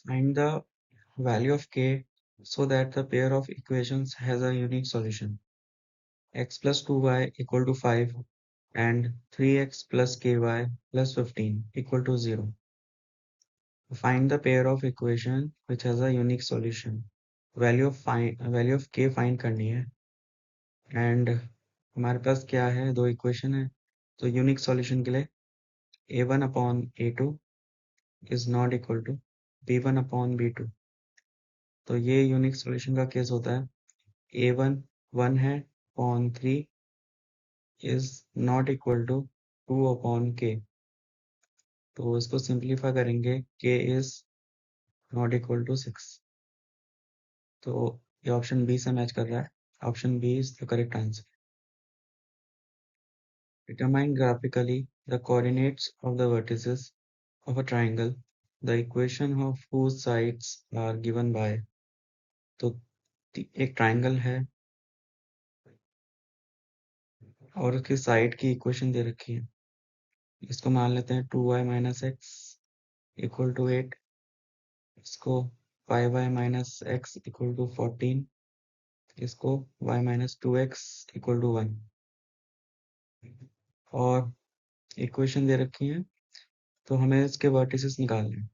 Find the value of k so that the pair of equations has a unique solution. X plus 2y equal to 5 and 3x plus ky plus 15 equal to 0. Find the pair of equation which has a unique solution. Value of k find करनी है and हमारे पास क्या है, दो equation है, तो unique solution के लिए a1 upon a2 is not equal to b1 upon b2। तो ये यूनिक सॉल्यूशन का केस होता है a1 1 है upon 3 is not equal to 2 upon k। तो इसको सिंप्लीफाई करेंगे k is not equal to 6। तो ये ऑप्शन बी से मैच कर रहा है। Option B is the correct answer. Determine graphically the coordinates of the vertices of a triangle, the equation of whose sides are given by। तो एक triangle है और उसकी साइड की इक्वेशन दे रखी है। इसको मान लेते हैं 2y minus x equal to 8, इसको 5y minus x equal to 14, इसको y minus 2x equal to 1 और इक्वेशन दे रखी है। तो हमें इसके वर्टिसेस निकालने हैं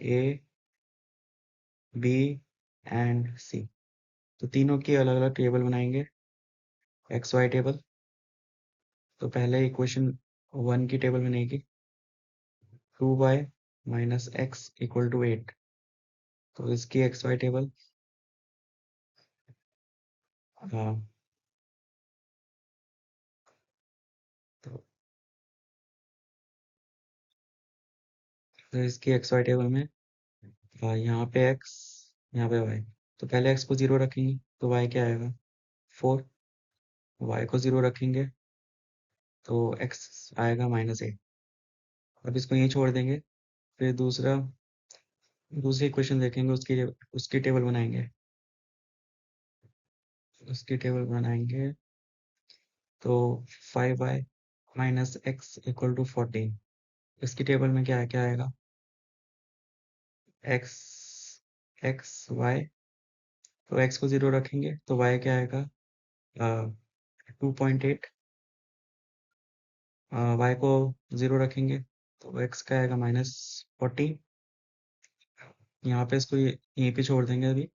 ए बी एंड सी। तो तीनों की अलग अलग टेबल बनाएंगे, एक्स वाई टेबल। तो पहले इक्वेशन 1 की टेबल बनेगी 2y minus x equal to 8। तो इसकी एक्स वाई टेबल तो, तो इसकी एक्स वाई टेबल में यहाँ पे x यहाँ पे y। तो पहले x को 0 रखेंगे तो y क्या आएगा 4, y को 0 रखेंगे तो x आएगा -8। अब इसको यहीं छोड़ देंगे, फिर दूसरी इक्वेशन देखेंगे, उसकी टेबल बनाएंगे। उसकी टेबल बनाएंगे तो 5y minus x equal to 14। इसकी टेबल में क्या आएगा x y। तो x को 0 रखेंगे तो y क्या आएगा 2.8। y को 0 रखेंगे तो x का आएगा -14। यहाँ पे इसको यहीं पे छोड़ देंगे अभी।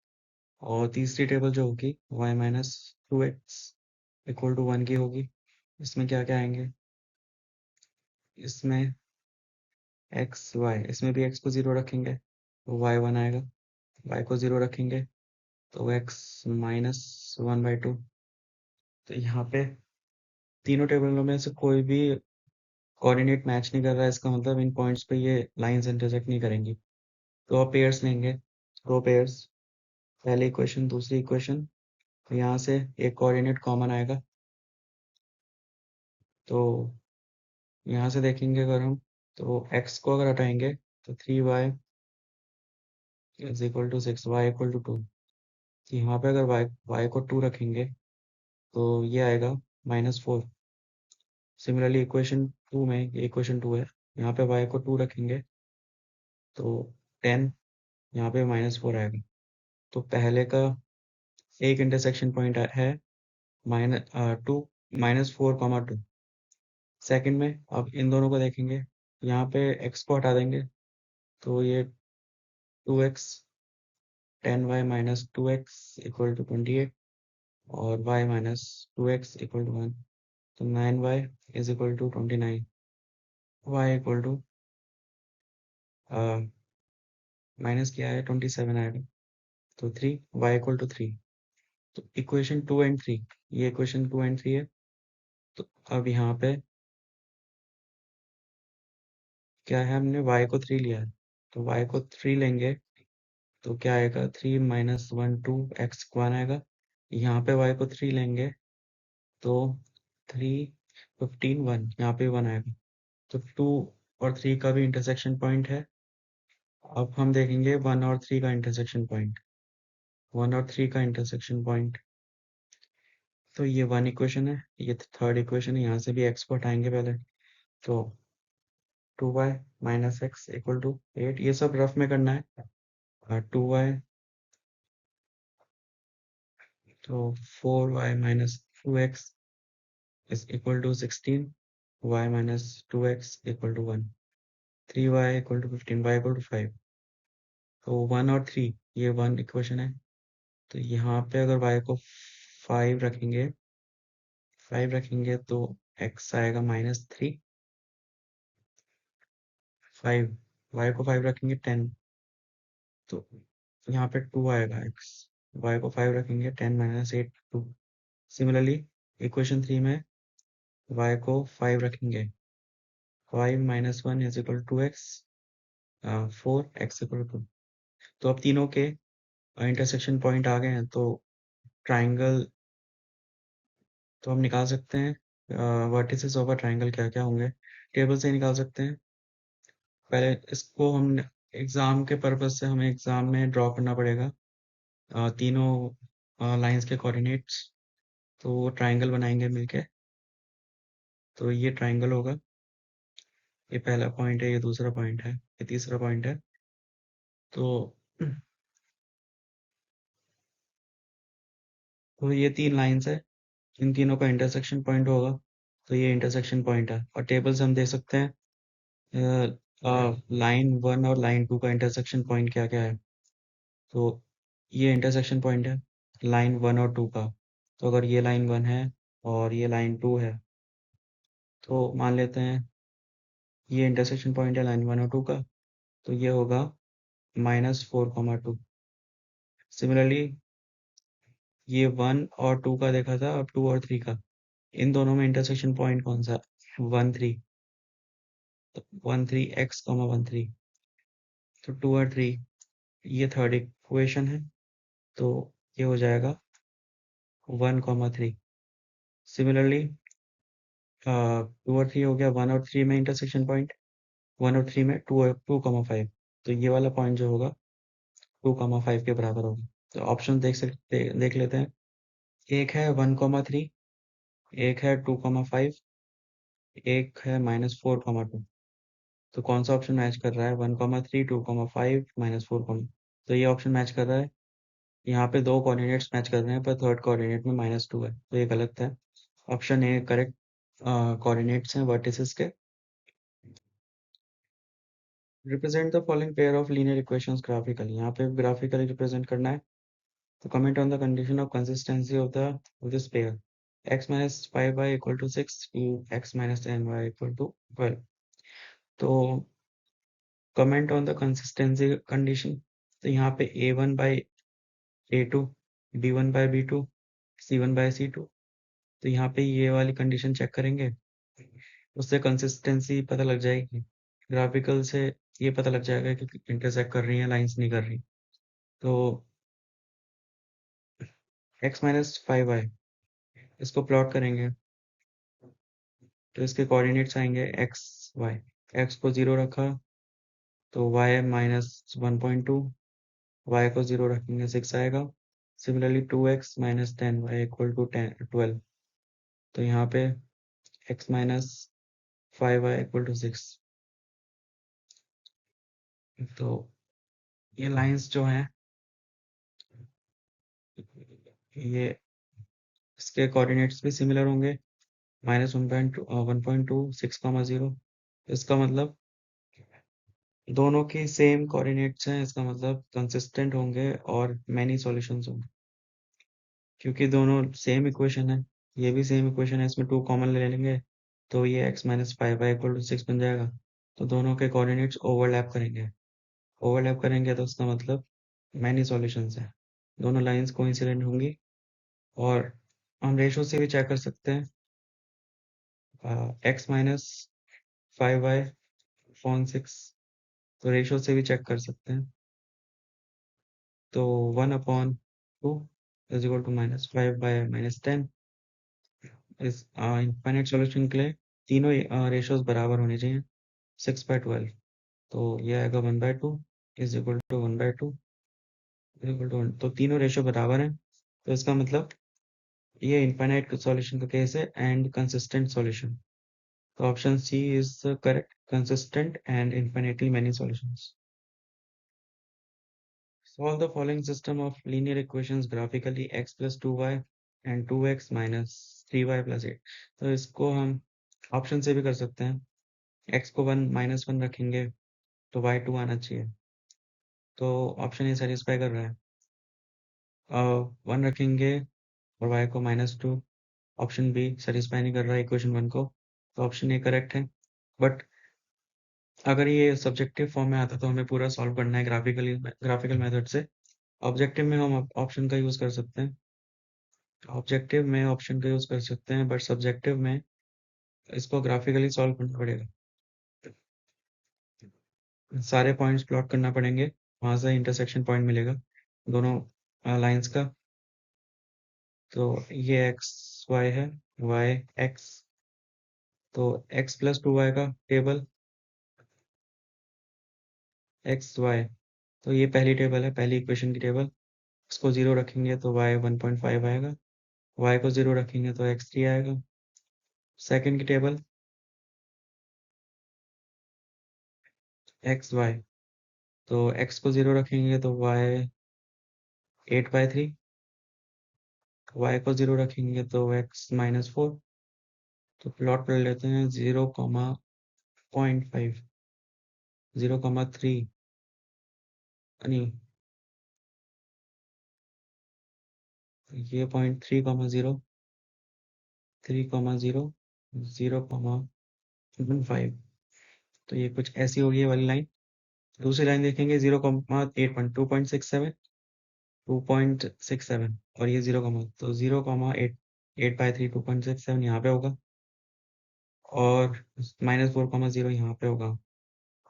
और तीसरी टेबल जो होगी y minus 2x equal to 1 की होगी। इसमें क्या आएंगे, इसमें x y, इसमें भी x को 0 रखेंगे तो y 1 आएगा, y को 0 रखेंगे तो x -1/2। तो यहाँ पे तीनों टेबलों में से कोई भी कोऑर्डिनेट मैच नहीं कर रहा है, इसका मतलब इन पॉइंट्स पे ये लाइंस इंटरसेक्ट नहीं करेंगी। तो अब पेयर्स लेंगे, दो पेयर्स, पहली इक्वेशन दूसरी इक्वेशन। तो यहाँ से एक कोऑर्डिनेट कॉमन आएगा, तो यहाँ से देखेंगे अगर हम, तो x को अगर हटाएंगे तो 3y is equal to 6, y equal to 2। यहाँ पे अगर y को 2 रखेंगे तो ये आएगा -4। सिमिलरली इक्वेशन 2 में, ये इक्वेशन 2 है, यहाँ पे y को 2 रखेंगे तो 10, यहाँ पे -4 आएगा। तो पहले का एक इंटरसेक्शन पॉइंट है -4, 2। सेकंड में अब इन दोनों को देखेंगे, यहाँ पे x को हटा देंगे तो ये 2x, 10y minus 2x equal to 28 और y minus 2x equal to 1। तो 9y is equal to 29, y equal to minus क्या है 27 आएगा तो 3, y इक्वल टू 3। तो इक्वेशन 2 एंड 3, ये इक्वेशन 2 एंड 3 है। तो अब यहाँ पे क्या है, हमने y को 3 लिया है तो y को 3 लेंगे तो क्या आएगा 3 माइनस 1 2 x 1 आएगा। यहाँ पे y को 3 लेंगे तो 3 15 1, यहाँ पे 1 आएगा। तो 2 और 3 का भी इंटरसेक्शन पॉइंट है। अब हम देखेंगे 1 और 3 का इंटरसेक्शन पॉइंट, 1 और 3 का इंटरसेक्शन पॉइंट। तो ये 1 इक्वेशन है, ये थर्ड इक्वेशन है, यहाँ से भी x को हटाएंगे पहले तो 2y minus x equal to 8। ये सब रफ में करना है, 2y, तो 4y minus 2x is equal to 16, y minus 2x equal to 1, 3y equal to 15, y equal to 5। तो 1 और 3 ये 1 इक्वेशन है। तो यहाँ पे अगर y को 5 रखेंगे तो x आएगा -3, 5, y को 5 रखेंगे 10, तो यहाँ पे 2 आएगा x, y को 5 रखेंगे 10 - 8 2। सिमिलरली इक्वेशन 3 में y को 5 रखेंगे, 5 - 1 is equal to x, 4 x equal to. तो अब तीनों के इंटरसेक्शन पॉइंट आ गए हैं, तो ट्राइंगल तो हम निकाल सकते हैं। वर्टिसेस ऑफ अ ट्राइंगल क्या क्या होंगे, टेबल से निकाल सकते हैं। पहले इसको हम एग्जाम के पर्पज से हमें एग्जाम में ड्रॉ करना पड़ेगा तीनों लाइंस के कोऑर्डिनेट्स, तो वो ट्राइंगल बनाएंगे मिलके। तो ये ट्राइंगल होगा, ये पहला पॉइंट है, ये दूसरा पॉइंट है, ये तीसरा पॉइंट है। तो ये 3 लाइंस है, इन तीनों का इंटरसेक्शन पॉइंट होगा, तो ये इंटरसेक्शन पॉइंट है। और टेबल से हम देख सकते हैं लाइन 1 और लाइन 2 का इंटरसेक्शन पॉइंट क्या क्या है। तो ये इंटरसेक्शन पॉइंट है लाइन 1 और 2 का। तो अगर ये लाइन 1 है और ये लाइन 2 है, तो मान लेते हैं ये इंटरसेक्शन पॉइंट है लाइन 1 और 2 का, तो ये होगा -4, 2। सिमिलरली ये 1 और 2 का देखा था, अब 2 और 3 का, इन दोनों में इंटरसेक्शन पॉइंट कौन सा, 1 3, तो 1 3 x 1 3, तो 2 और 3, ये थर्ड इक्वेशन है, तो ये हो जाएगा 1 3। सिमिलरली 2 और 3 हो गया, 1 और 3 में इंटरसेक्शन पॉइंट, 1 और 3 में 2 5, तो ये वाला पॉइंट जो होगा 2 5 के बराबर होगा। तो ऑप्शन देख लेते हैं, एक है 1 3, एक है 2 5, एक है -4 2। तो कौन सा ऑप्शन मैच कर रहा है, 1 3, 2 5, -4। तो ये ऑप्शन मैच कर रहा है, यहाँ पे दो कोऑर्डिनेट्स मैच कर रहे हैं पर थर्ड कोऑर्डिनेट में -2 है, तो ये गलत है। ऑप्शन ए करेक्ट कोऑर्डिनेट्स हैं वर्टिसेस के। Represent the following pair of linear equations graphically, यहाँ पे ग्राफिकली रिप्रेजेंट करना है। तो comment on the condition of consistency of this pair, x - 5y = 6 to x - 10y = 12। तो comment on the consistency condition, तो यहाँ पे a1/a2, b1/b2, c1/c2, तो यहाँ पे ये वाली कंडीशन चेक करेंगे, उससे कंसिस्टेंसी पता लग जाएगी। ग्राफिकल से ये पता लग जाएगा कि इंटरसेक्ट कर रही हैं लाइंस, नहीं कर रही। तो x - 5y इसको प्लॉट करेंगे, तो इसके कोऑर्डिनेट्स आएंगे x y, x को 0 रखा तो y -1.2, y को 0 रखेंगे 6 आएगा। सिमिलरली 2x - 10y = 12, तो यहाँ पे x - 5y = 6। तो ये लाइंस जो हैं, ये इसके कोऑर्डिनेट्स भी सिमिलर होंगे, -1.2, 1.2, 6, 0। इसका मतलब दोनों की सेम कोऑर्डिनेट्स हैं, इसका मतलब कंसिस्टेंट होंगे और मैनी सॉल्यूशंस होंगे, क्योंकि दोनों सेम इक्वेशन है, ये भी सेम इक्वेशन है, इसमें 2 कॉमन ले लेंगे, तो ये x - 5y = 6 बन जाएगा। तो दोनों के कोऑर्डिनेट्स ओवरलैप करेंगे तो उसका मतलब मैनी सॉल्यूशंस है, दोनों लाइंस कोइंसिडेंट होंगी। और हम रेशो से भी चेक कर सकते हैं, x - 5y अपॉन 6, तो रेशो से भी चेक कर सकते हैं। तो 1/2 इज इक्वल टू -5/-10। इस इनफाइनाइट सॉल्यूशन के लिए तीनों रेशोज बराबर होने चाहिए, 6/12, तो ये आएगा 1/2 is equal to 1/2 equal to 1। तो तीनों रेशो बराबर हैं, तो इसका मतलब ये इनफाइनाइट सॉल्यूशन का केस है एंड कंसिस्टेंट सॉल्यूशन। तो option C is the correct, consistent and infinitely many solutions. Solve the following system of linear equations graphically: x plus 2y and 2x minus 3y plus 8। तो इसको हम option से भी कर सकते हैं। x को 1 -1 रखेंगे तो y 2 आना चाहिए, तो ऑप्शन ए सेटिस्फाई कर रहा है। 1 रखेंगे और y को -2, ऑप्शन बी सेटिस्फाई नहीं कर रहा है इक्वेशन 1 को, तो ऑप्शन ए करेक्ट है। बट अगर ये सब्जेक्टिव फॉर्म में आता तो हमें पूरा सॉल्व करना है ग्राफिकल मेथड से। ऑब्जेक्टिव में हम ऑप्शन का यूज़ कर सकते हैं, ऑब्जेक्टिव में ऑप्शन का यूज़ कर सकते हैं, बट सब्जेक्टिव में इसको ग्राफिकली सॉल्व करना पड़ेगा। सारे पॉइंट्स प्लॉट करना पड़ेंगे, वहाँ से इंटरसेक्शन पॉइंट मिलेगा दोनों लाइंस का। तो ये एक्स वाई है, वाई एक्स, तो एक्स प्लस 2y का टेबल एक्स वाई, तो ये पहली टेबल है, पहली इक्वेशन की टेबल। इसको 0 रखेंगे तो y 1.5 आएगा, y को 0 रखेंगे तो x3 आएगा। सेकंड की टेबल एक्स वाई, तो x को 0 रखेंगे तो y 8/3, y को 0 रखेंगे तो x -4। तो प्लॉट कर लेते हैं 0,5, 0,3, नहीं, ये पॉइंट 3,0, 3,0, 0,15। तो ये कुछ ऐसी होगी ये वाली लाइन। दूसरी लाइन देखेंगे 0,8, 2.67 और ये 0, तो 0,8, 8/3, 2.67 यहाँ पे होगा, और -4,0 यहाँ पे होगा,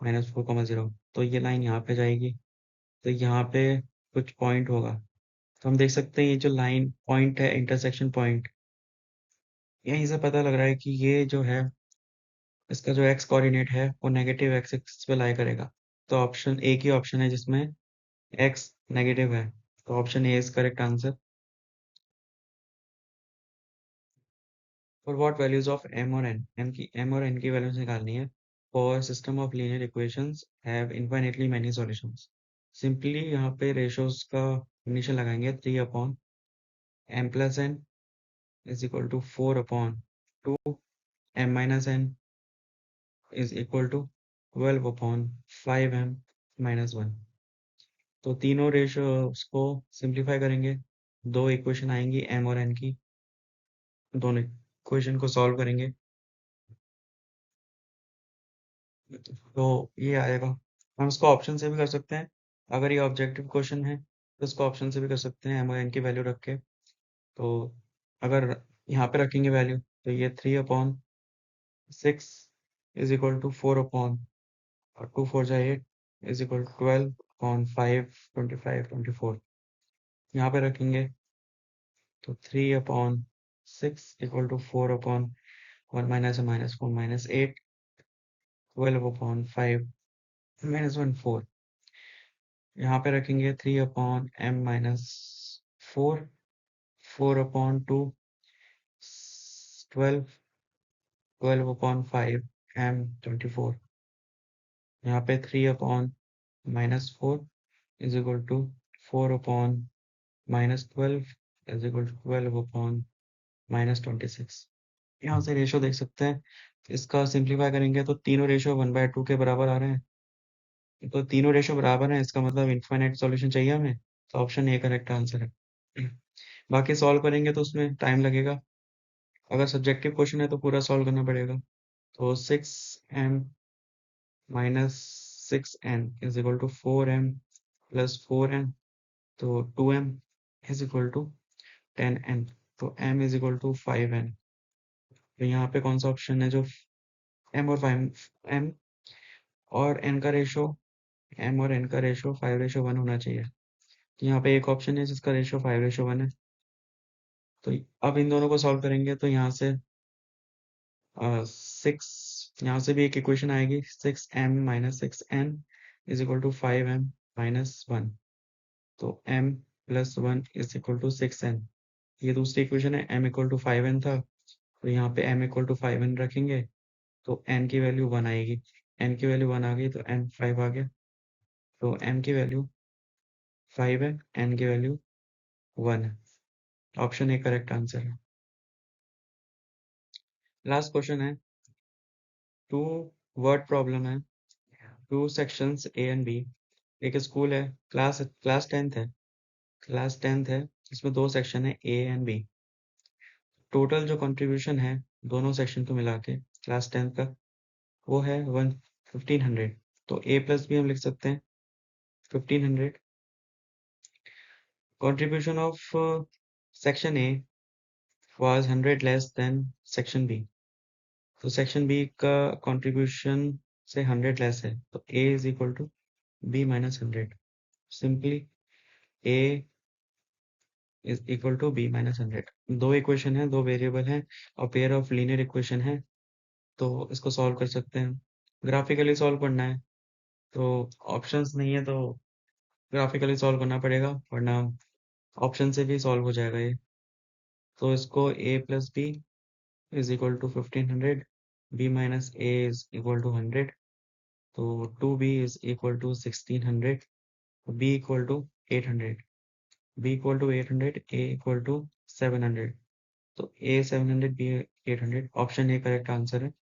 -4,0, तो ये लाइन यहाँ पे जाएगी, तो यहाँ पे कुछ पॉइंट होगा। तो हम देख सकते हैं ये जो लाइन पॉइंट है, इंटरसेक्शन पॉइंट, यहीं से पता लग रहा है कि ये जो है इसका जो एक्स कोऑर्डिनेट है वो नेगेटिव एक्स एक्सिस पे लाई करेगा। तो ऑप्शन एक ही ऑप्शन है जिसमें एक्स नेगेटिव है, तो option A is correct answer. For what values of m और एन, एम और एन की वैल्यूज निकालनी है। For system of linear equations have infinitely many solutions. Simply यहाँ पे रेशियोज का कंडीशन लगाएंगे, 3/m+n is equal to 4/2, m-n is equal to 12/5m-1। तो तीनों रेशियोज को सिंप्लीफाई करेंगे, दो इक्वेशन आएंगी एम और एन की, दोनों इक्वेशन को सॉल्व करेंगे तो ये आएगा। हम इसको ऑप्शन से भी कर सकते हैं, अगर ये ऑब्जेक्टिव क्वेश्चन है तो इसको ऑप्शन से भी कर सकते हैं एम और एन की वैल्यू रख के। तो अगर यहाँ पे रखेंगे वैल्यू तो ये 3/6 इज इक्वल टू 4 और 2 4 8 इज इक्वल टू 12/5, 25, 24। यहाँ पे रखेंगे तो 3/6 इक्वल टू 4/1 -4 -8, 12/5 -1 4। यहाँ पे रखेंगे 3/m-4, 4/2, 12, 12/5 m 24। यहाँ पे 3/-4 is equal to 4/-12 is equal to 12/-26। यहाँ से रेशो देख सकते हैं, इसका सिंप्लीफाई करेंगे तो तीनों रेशो 1/2 के बराबर आ रहे हैं, तो तीनों रेशो बराबर हैं, इसका मतलब इनफाइनाइट सॉल्यूशन चाहिए हमें, तो ऑप्शन ए करेक्ट आंसर है। बाकी सॉल्व करेंगे तो उसमें टाइम लगेगा, अगर सब्जेक्टिव क्वेश्चन है तो पूरा सॉल्व करना पड़ेगा। तो 6m-6n is equal to 4m+4n, तो 2m is equal to 10n, तो m is equal to 5n। तो यहाँ पे कौन सा ऑप्शन है जो m और 5, m और n का रेशो, m और n का रेशो 5:1 होना चाहिए। तो यहाँ पे एक ऑप्शन है जिसका रेशो 5:1 है, तो अब इन दोनों को सॉल्व करेंगे तो यहाँ से 6, यहाँ से भी एक इक्वेशन आएगी, 6m-6n is equal to 5m-1, तो m+1 is equal to 6n। ये दूसरी इक्वेशन है, m इक्वल टू 5n था, तो यहाँ पे m इक्वल टू 5n रखेंगे तो n की वैल्यू 1 आएगी, n की वैल्यू 1 आ गई तो n 5 आ गया, तो m की वैल्यू 5 है, n की वैल्यू 1 है। ऑप्शन ए करेक्ट आंसर है। लास्ट क्वेश्चन है, टू वर्ड प्रॉब्लम है, two sections A and B. एक स्कूल है, क्लास 10th है, इसमें दो सेक्शन है ए एंड बी। टोटल जो कंट्रीब्यूशन है दोनों सेक्शन को मिला के क्लास 10th का, वो है 1500। तो ए प्लस बी हम लिख सकते हैं 1500। Contribution of section A was 100 less than section B. तो सेक्शन बी का कंट्रीब्यूशन से 100 लेस है, तो A is equal to B minus 100। Simply A is equal to B minus 100। दो इक्वेशन है, दो वेरिएबल हैं और पेयर ऑफ लीनियर इक्वेशन है, तो इसको सॉल्व कर सकते हैं। ग्राफिकली सॉल्व करना है तो ऑप्शंस नहीं है, तो ग्राफिकली सॉल्व करना पड़ेगा, वरना ऑप्शन से भी सॉल्व हो जाएगा ये। तो इसको a plus b is equal to 1500, b minus a is equal to 100, तो 2b is equal to 1600, b equal to 800, b equal to 800, a equal to 700। तो a 700, b 800, option A correct answer है।